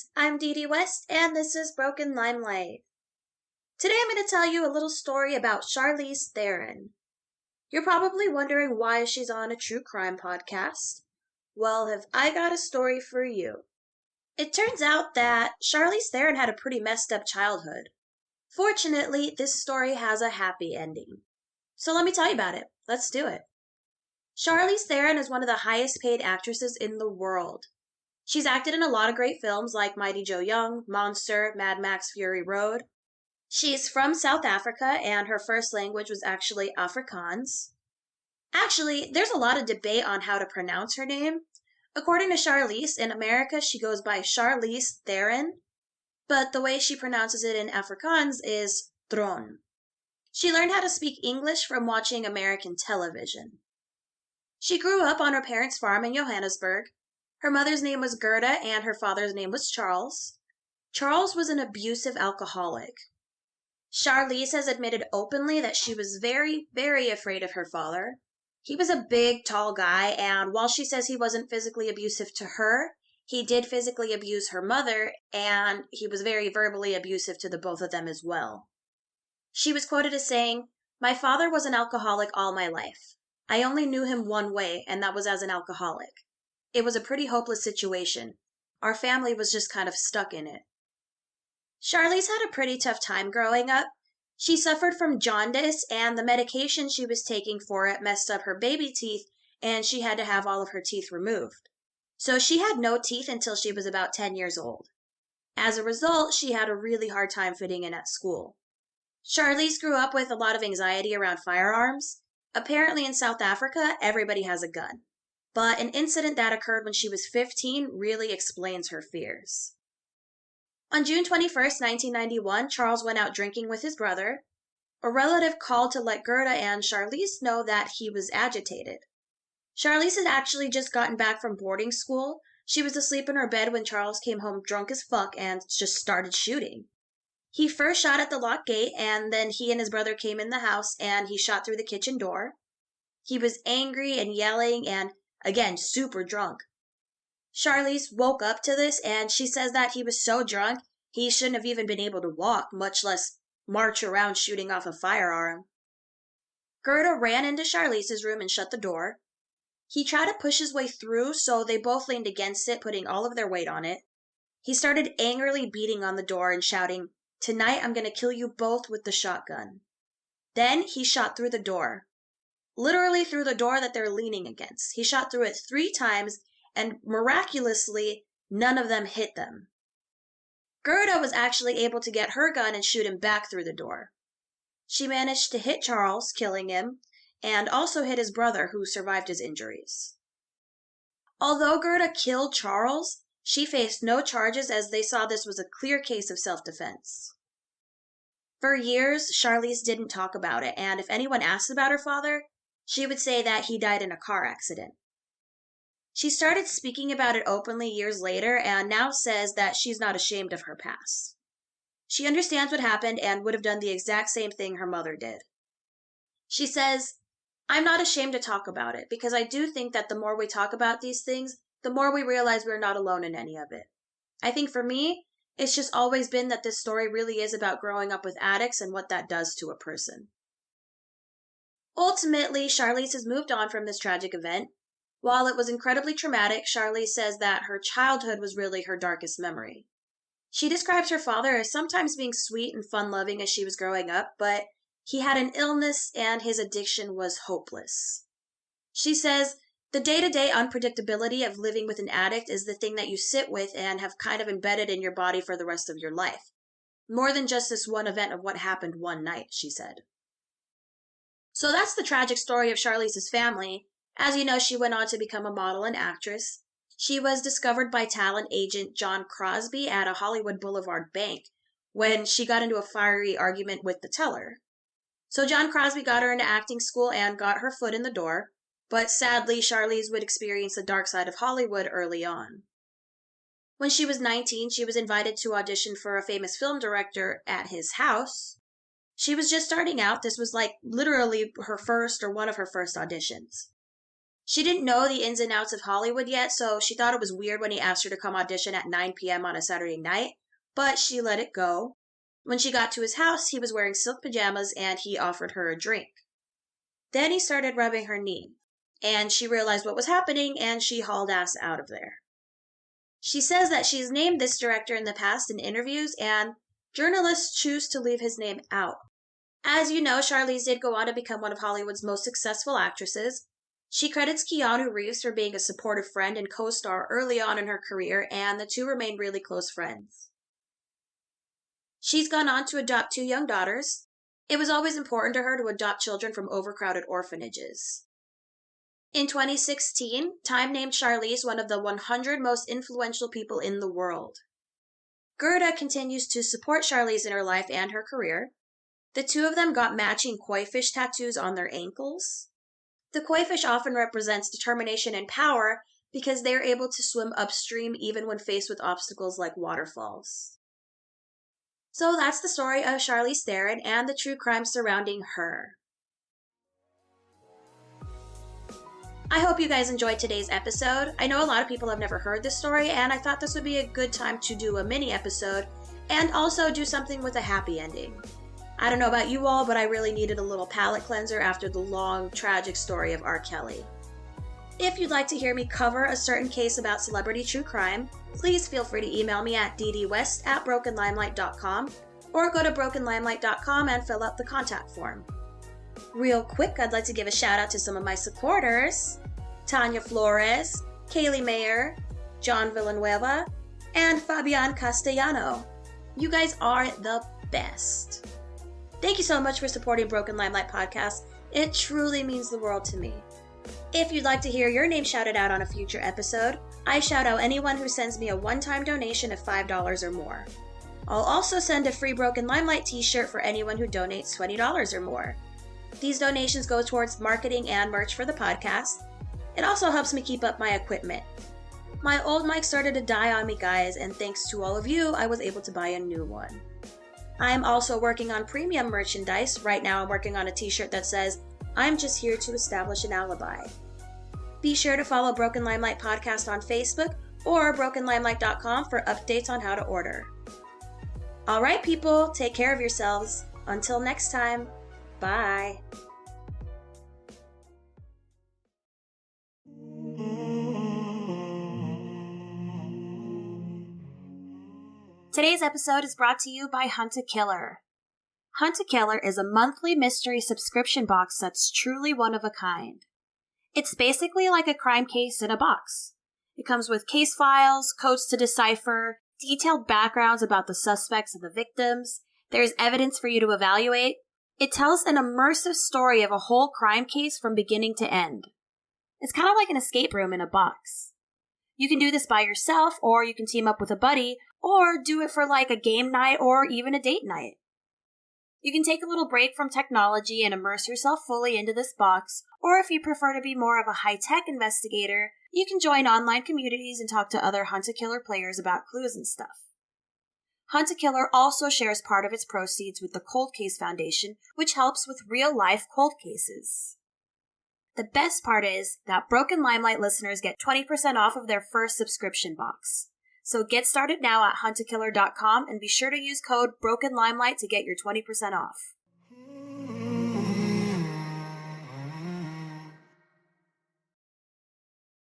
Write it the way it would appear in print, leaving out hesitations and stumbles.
guys, I'm Didi West and this is Broken Limelight. Today I'm going to tell you a little story about Charlize Theron. You're probably wondering why she's on a true crime podcast. Well, have I got a story for you. It turns out that Charlize Theron had a pretty messed up childhood. Fortunately, this story has a happy ending. So let me tell you about it. Let's do it. Charlize Theron is one of the highest paid actresses in the world. She's acted in a lot of great films like Mighty Joe Young, Monster, Mad Max Fury Road. She's from South Africa and her first language was actually Afrikaans. Actually, there's a lot of debate on how to pronounce her name. According to Charlize, in America she goes by Charlize Theron, but the way she pronounces it in Afrikaans is Thron. She learned how to speak English from watching American television. She grew up on her parents' farm in Johannesburg. Her mother's name was Gerda and her father's name was Charles. Charles was an abusive alcoholic. Charlize has admitted openly that she was very, very afraid of her father. He was a big, tall guy, and while she says he wasn't physically abusive to her, he did physically abuse her mother, and he was very verbally abusive to the both of them as well. She was quoted as saying, "My father was an alcoholic all my life. I only knew him one way, and that was as an alcoholic. It was a pretty hopeless situation. Our family was just kind of stuck in it." Charlize had a pretty tough time growing up. She suffered from jaundice, and the medication she was taking for it messed up her baby teeth, and she had to have all of her teeth removed. So she had no teeth until she was about 10 years old. As a result, she had a really hard time fitting in at school. Charlize grew up with a lot of anxiety around firearms. Apparently in South Africa, everybody has a gun. But an incident that occurred when she was 15 really explains her fears. On June 21st, 1991, Charles went out drinking with his brother. A relative called to let Gerda and Charlize know that he was agitated. Charlize had actually just gotten back from boarding school. She was asleep in her bed when Charles came home drunk as fuck and just started shooting. He first shot at the locked gate, and then he and his brother came in the house and he shot through the kitchen door. He was angry and yelling and, again, super drunk. Charlize woke up to this and she says that he was so drunk he shouldn't have even been able to walk, much less march around shooting off a firearm. Gerda ran into Charlize's room and shut the door. He tried to push his way through, so they both leaned against it, putting all of their weight on it. He started angrily beating on the door and shouting, "Tonight I'm going to kill you both with the shotgun." Then he shot through the door. Literally through the door that they're leaning against. He shot through it 3 times, and miraculously, none of them hit them. Gerda was actually able to get her gun and shoot him back through the door. She managed to hit Charles, killing him, and also hit his brother, who survived his injuries. Although Gerda killed Charles, she faced no charges as they saw this was a clear case of self-defense. For years, Charlize didn't talk about it, and if anyone asked about her father, she would say that he died in a car accident. She started speaking about it openly years later and now says that she's not ashamed of her past. She understands what happened and would have done the exact same thing her mother did. She says, "I'm not ashamed to talk about it because I do think that the more we talk about these things, the more we realize we're not alone in any of it. I think for me, it's just always been that this story really is about growing up with addicts and what that does to a person." Ultimately, Charlize has moved on from this tragic event. While it was incredibly traumatic, Charlize says that her childhood was really her darkest memory. She describes her father as sometimes being sweet and fun-loving as she was growing up, but he had an illness and his addiction was hopeless. She says, "The day-to-day unpredictability of living with an addict is the thing that you sit with and have kind of embedded in your body for the rest of your life. More than just this one event of what happened one night," she said. So that's the tragic story of Charlize's family. As you know, she went on to become a model and actress. She was discovered by talent agent John Crosby at a Hollywood Boulevard bank when she got into a fiery argument with the teller. So John Crosby got her into acting school and got her foot in the door, but sadly, Charlize would experience the dark side of Hollywood early on. When she was 19, she was invited to audition for a famous film director at his house. She was just starting out. This was like literally her first or one of her first auditions. She didn't know the ins and outs of Hollywood yet, so she thought it was weird when he asked her to come audition at 9 p.m. on a Saturday night, but she let it go. When she got to his house, he was wearing silk pajamas and he offered her a drink. Then he started rubbing her knee, and she realized what was happening and she hauled ass out of there. She says that she's named this director in the past in interviews, and journalists choose to leave his name out. As you know, Charlize did go on to become one of Hollywood's most successful actresses. She credits Keanu Reeves for being a supportive friend and co-star early on in her career, and the two remained really close friends. She's gone on to adopt 2 young daughters. It was always important to her to adopt children from overcrowded orphanages. In 2016, Time named Charlize one of the 100 most influential people in the world. Gerda continues to support Charlize in her life and her career. The two of them got matching koi fish tattoos on their ankles. The koi fish often represents determination and power because they are able to swim upstream even when faced with obstacles like waterfalls. So that's the story of Charlize Theron and the true crime surrounding her. I hope you guys enjoyed today's episode. I know a lot of people have never heard this story, and I thought this would be a good time to do a mini episode and also do something with a happy ending. I don't know about you all, but I really needed a little palate cleanser after the long, tragic story of R. Kelly. If you'd like to hear me cover a certain case about celebrity true crime, please feel free to email me at Didi West at brokenlimelight.com or go to brokenlimelight.com and fill out the contact form. Real quick, I'd like to give a shout out to some of my supporters: Tanya Flores, Kaylee Mayer, John Villanueva, and Fabian Castellano. You guys are the best. Thank you so much for supporting Broken Limelight Podcast. It truly means the world to me. If you'd like to hear your name shouted out on a future episode, I shout out anyone who sends me a one-time donation of $5 or more. I'll also send a free Broken Limelight t-shirt for anyone who donates $20 or more. These donations go towards marketing and merch for the podcast. It also helps me keep up my equipment. My old mic started to die on me, guys, and thanks to all of you, I was able to buy a new one. I'm also working on premium merchandise. Right now I'm working on a t-shirt that says, "I'm just here to establish an alibi." Be sure to follow Broken Limelight Podcast on Facebook or brokenlimelight.com for updates on how to order. Alright people, take care of yourselves. Until next time, bye. Today's episode is brought to you by Hunt a Killer. Hunt a Killer is a monthly mystery subscription box that's truly one of a kind. It's basically like a crime case in a box. It comes with case files, codes to decipher, detailed backgrounds about the suspects and the victims. There's evidence for you to evaluate. It tells an immersive story of a whole crime case from beginning to end. It's kind of like an escape room in a box. You can do this by yourself, or you can team up with a buddy, or do it for like a game night or even a date night. You can take a little break from technology and immerse yourself fully into this box, or if you prefer to be more of a high-tech investigator, you can join online communities and talk to other Hunt a Killer players about clues and stuff. Hunt a Killer also shares part of its proceeds with the Cold Case Foundation, which helps with real-life cold cases. The best part is that Broken Limelight listeners get 20% off of their first subscription box. So get started now at huntakiller.com and be sure to use code BROKENLIMELIGHT to get your 20% off.